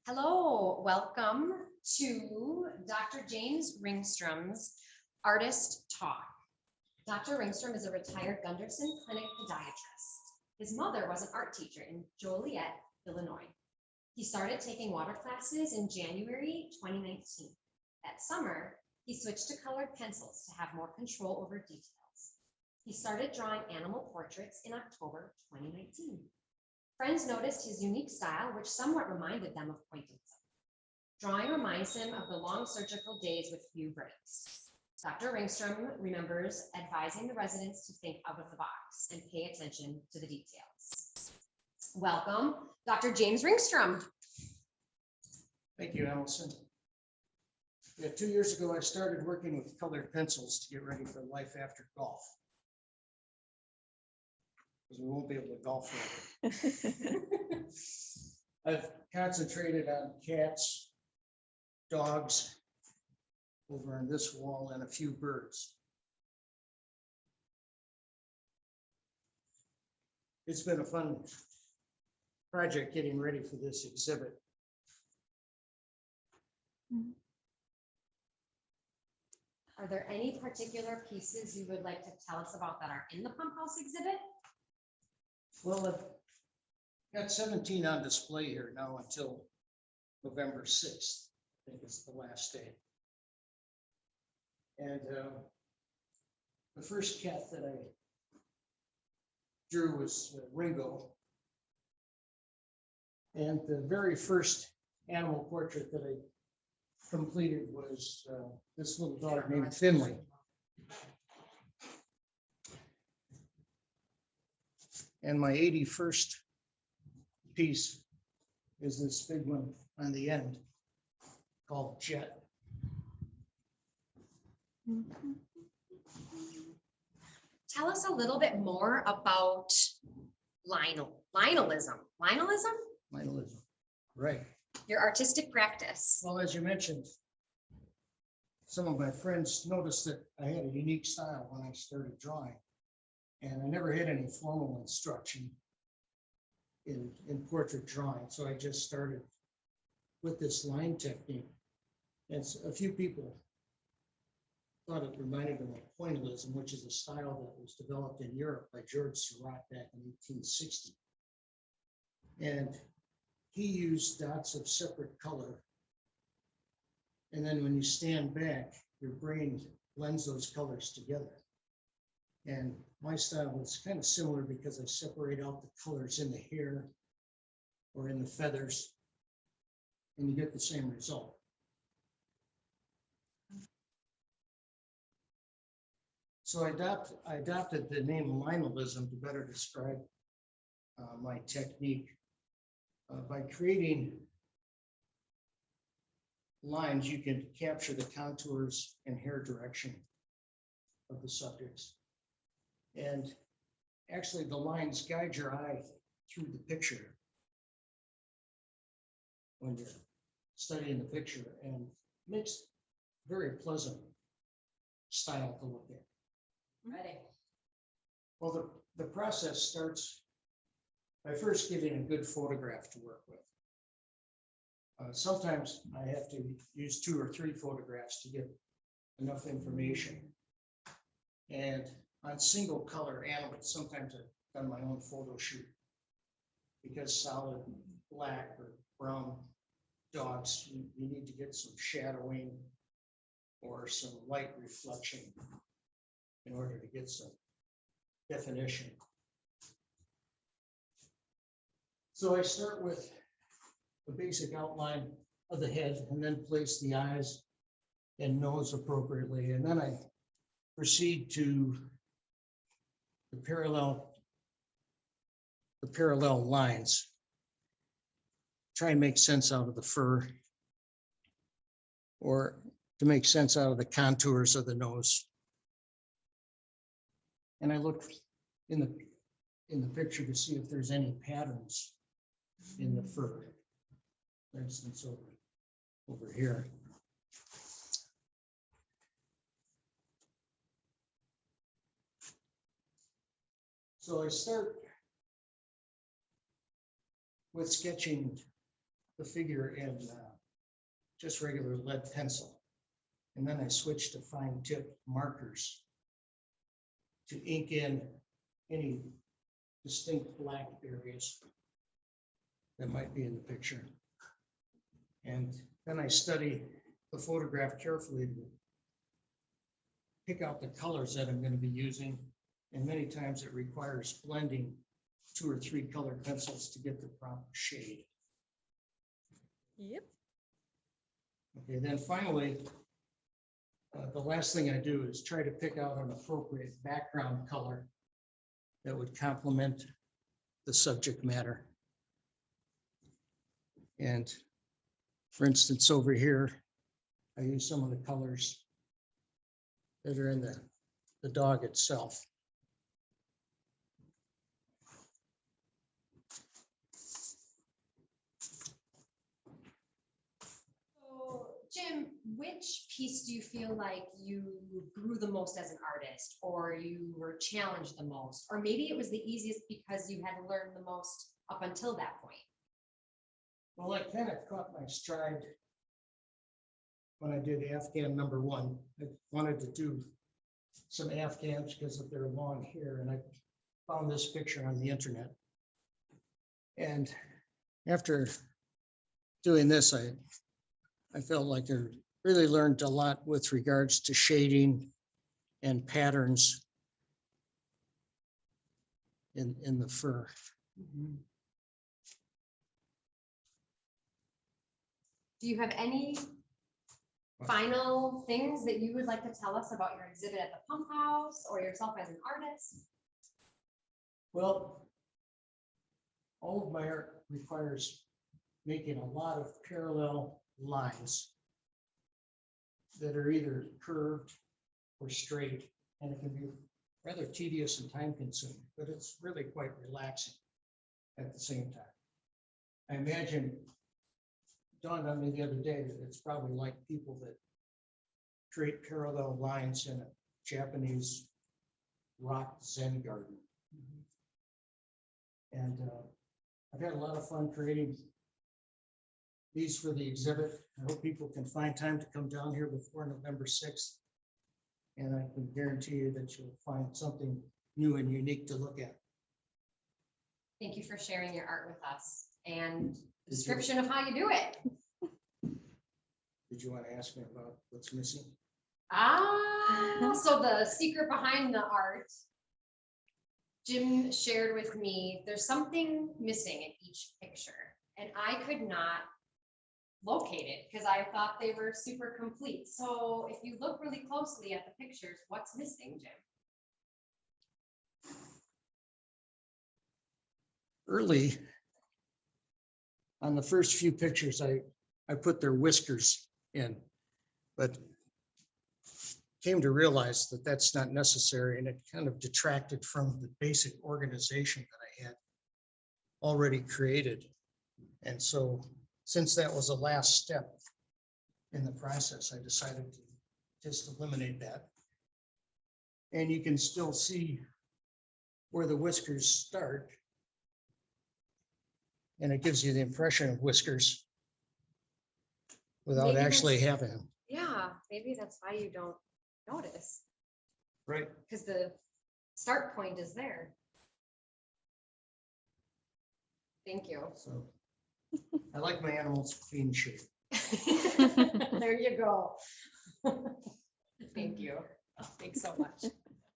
Hello, welcome to Dr. James Ringstrom's Artist Talk. Dr. Ringstrom is a retired Gunderson Clinic podiatrist. His mother was an art teacher in Joliet, Illinois. He started taking water classes in January 2019. That summer, he switched to colored pencils to have more control over details. He started drawing animal portraits in October 2019. Friends noticed his unique style, which somewhat reminded them of pointillism. Drawing reminds him of the long surgical days with few breaks. Dr. Ringstrom remembers advising the residents to think out of the box and pay attention to the details. Welcome, Dr. James Ringstrom. Thank you, Allison. Yeah, 2 years ago, I started working with colored pencils to get ready for life after golf. Because we won't be able to golf forever. I've concentrated on cats, dogs over on this wall, and a few birds. It's been a fun project getting ready for this exhibit. Are there any particular pieces you would like to tell us about that are in the Pump House exhibit? Well, I've got 17 on display here now until November 6th. I think it's the last day. And the first cat that I drew was Ringo. And the very first animal portrait that I completed was this little dog named Finley. And my 81st piece is this big one on the end called Jet. Tell us a little bit more about Lineillism. Lineillism, right. Your artistic practice. Well, as you mentioned, some of my friends noticed that I had a unique style when I started drawing. And I never had any formal instruction in portrait drawing. So I just started with this line technique. And a few people thought it reminded them of Pointillism, which is a style that was developed in Europe by George Seurat back in 1860. And he used dots of separate color. And then when you stand back, your brain blends those colors together. And my style is kind of similar because I separate out the colors in the hair or in the feathers, and you get the same result. So I adopted the name Lineillism to better describe my technique by creating lines. You can capture the contours and hair direction of the subjects. And actually the lines guide your eye through the picture when you're studying the picture, and makes very pleasant style to look at. Ready. Well, the process starts by first getting a good photograph to work with. Sometimes I have to use 2 or 3 photographs to get enough information. And on single color animals, sometimes I've done my own photo shoot because solid black or brown dogs, you need to get some shadowing or some light reflection in order to get some definition. So I start with the basic outline of the head and then place the eyes and nose appropriately. And then I proceed to the parallel lines. Try and make sense out of the fur, or to make sense out of the contours of the nose. And I look in the picture to see if there's any patterns in the fur. For instance, over here. So I start with sketching the figure in just regular lead pencil. And then I switched to fine tip markers to ink in any distinct black areas that might be in the picture. And then I study the photograph carefully to pick out the colors that I'm going to be using. And many times it requires blending 2 or 3 colored pencils to get the proper shade. Yep. Okay, then finally, the last thing I do is try to pick out an appropriate background color that would complement the subject matter. And for instance, over here, I use some of the colors that are in the dog itself. So, Jim, which piece do you feel like you grew the most as an artist, or you were challenged the most, or maybe it was the easiest because you had learned the most up until that point? Well, I kind of caught my stride when I did Afghan #1. I wanted to do some Afghans because of their long hair, and I found this picture on the internet. And after doing this, I felt like I really learned a lot with regards to shading and patterns in the fur. Do you have any final things that you would like to tell us about your exhibit at the Pump House or yourself as an artist? Well, all of my art requires making a lot of parallel lines that are either curved or straight, and it can be rather tedious and time consuming, but it's really quite relaxing at the same time. I imagine, dawned on me the other day that it's probably like people that create parallel lines in a Japanese rock Zen garden. And I've had a lot of fun creating these for the exhibit. I hope people can find time to come down here before November 6th. And I can guarantee you that you'll find something new and unique to look at. Thank you for sharing your art with us and the description of how you do it. Did you want to ask me about what's missing? So the secret behind the art, Jim shared with me, there's something missing in each picture, and I could not locate it because I thought they were super complete. So if you look really closely at the pictures, what's missing, Jim? Early on the first few pictures, I put their whiskers in, but came to realize that that's not necessary, and it kind of detracted from the basic organization that I had already created. And so since that was the last step in the process, I decided to just eliminate that. And you can still see where the whiskers start. And it gives you the impression of whiskers without Maybe actually that's- having them. Yeah, maybe that's why you don't notice, Right. because the start point is there. Thank you. So I like my animals clean shape. There you go. Thank you. Thanks so much.